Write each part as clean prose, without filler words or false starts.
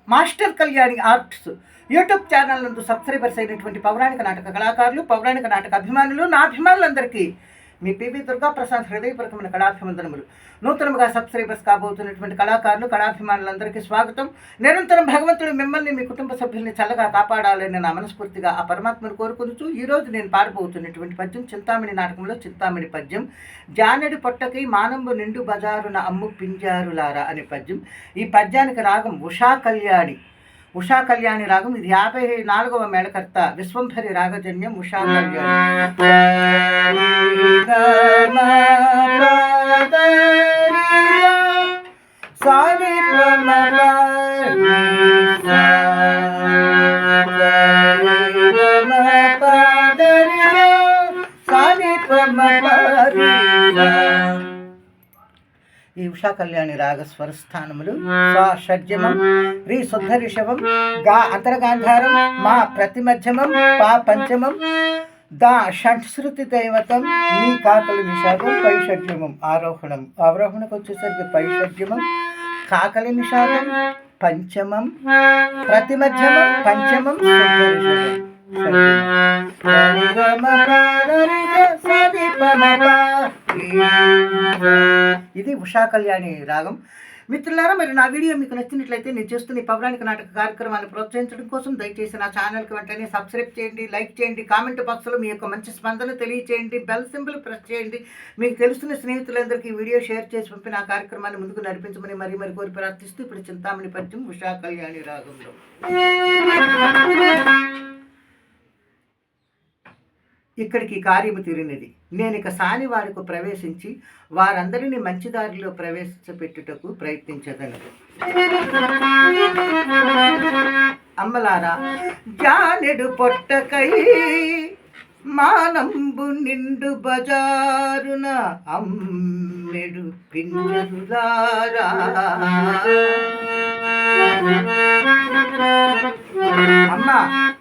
Master Kalyani arts YouTube channel నందు subscribers అయినటువంటి పౌరాణిక నాటక కళాకారులు, పౌరాణిక నాటక అభిమానులు, నా అభిమానులందరికీ మీ పివి దుర్గాప్రసాద్ హృదయపూర్వకమైన కళాభివందనములు. నూతనముగా సబ్స్క్రైబర్స్ కాబోతున్నటువంటి కళాకారులు, కళాభిమానులందరికీ స్వాగతం. నిరంతరం భగవంతుడు మిమ్మల్ని, మీ కుటుంబ సభ్యుల్ని చల్లగా కాపాడాలని నా మనస్ఫూర్తిగా ఆ పరమాత్మను కోరుకుంటూ ఈరోజు నేను పాడబోతున్నటువంటి పద్యం చింతామణి నాటకంలో చింతామణి పద్యం. జానెడు పొట్టకై మానంబు నిండు బజారున అమ్ము పింజారులారా అనే పద్యం. ఈ పద్యానికి రాగం ఉషా కళ్యాణి. ఉషా కళ్యాణి రాగం. ఇది 54వ మేళకర్త. విశ్వంభరి రాగజన్యం ఉషా కళ్యాణి. ఈ ఉషా కళ్యాణి రాగ స్వరస్థానములు సా షడ్జమం, రీ శుద్ధ రిషభం, గా అంతర్గాంధారం, మా ప్రతిమధ్యమం, పా పంచమం, దా షట్శ్రుతి దైవతం, నీ కాకలి నిషాదం, పై షడ్జమం ఆరోహణం. ఆరోహణకు వచ్చేసరికి పై షడ్జమం, కాకలి నిషాదం పంచమం, ప్రతిమధ్యమం పంచమం, శుద్ధ రిషభం. ఇది ఉషా కళ్యాణి రాగం. మిత్రులారా, మరి నా వీడియో మీకు నచ్చినట్లయితే నేను చేస్తున్న ఈ పౌరాణిక నాటక కార్యక్రమాన్ని ప్రోత్సహించడం కోసం దయచేసి నా ఛానల్కి వెంటనే సబ్స్క్రైబ్ చేయండి, లైక్ చేయండి, కామెంట్ బాక్స్లో మీ యొక్క మంచి స్పందన తెలియచేయండి, బెల్ సింబల్ ప్రెస్ చేయండి. మీకు తెలుస్తున్న స్నేహితులందరికీ ఈ వీడియో షేర్ చేసి పంపిన ఆ కార్యక్రమాన్ని ముందుకు నడిపించమని మరి కోరి ప్రార్థిస్తూ ఇప్పుడు చింతామణి పద్యం ఉషా కళ్యాణి రాగంలో. ఇక్కడికి కార్యము తీరినది. నేను ఇక సాని వారికి ప్రవేశించి వారందరినీ మంచి దారిలో ప్రవేశపెట్టుటకు ప్రయత్నించదనదు. అమ్మలారా, జానెడు పొట్టకై మానంబు నిండు బజారున అమ్మెడు పింజరులారా. అమ్మా,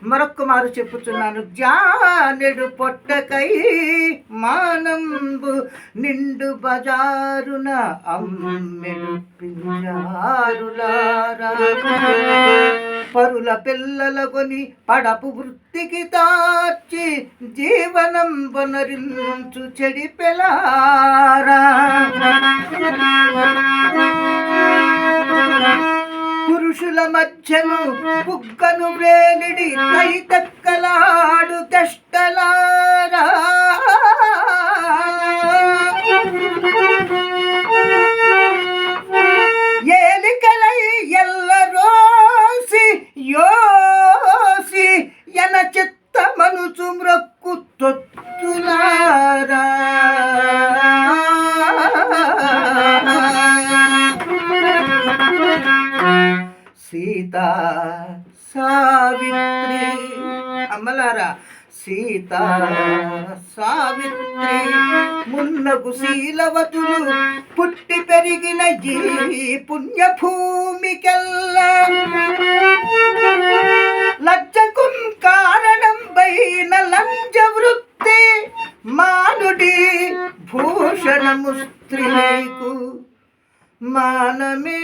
మరొక్క మారు చెప్పుచున్నాను. జానెడు పొట్టకై మానంబు నిండు బజారున అమ్మెడు పింజారులారా. పరుల పిల్లల కొని పడపు వృత్తికి తార్చి జీవనం బొనరించు చెడిపెలారా. పురుషుల మధ్యను బుగ్గను వేలిడి తైతక్కలాడు తెష్టలారా. ఏలికలై ఎల్లరోసి యోసి ఎన చిత్త మనుచు మ్రొక్కు తొత్తులారా. సీతా సావిత్రి. అమ్మలారా, సీతా సావిత్రి మున్నగు శీలవతులు పుట్టి పెరిగిన ఈ పుణ్యభూమికెల్లా లజ్జకు కారణం పైన లంజ వృత్తి మానుడి భూషణము స్త్రీకు మానమే.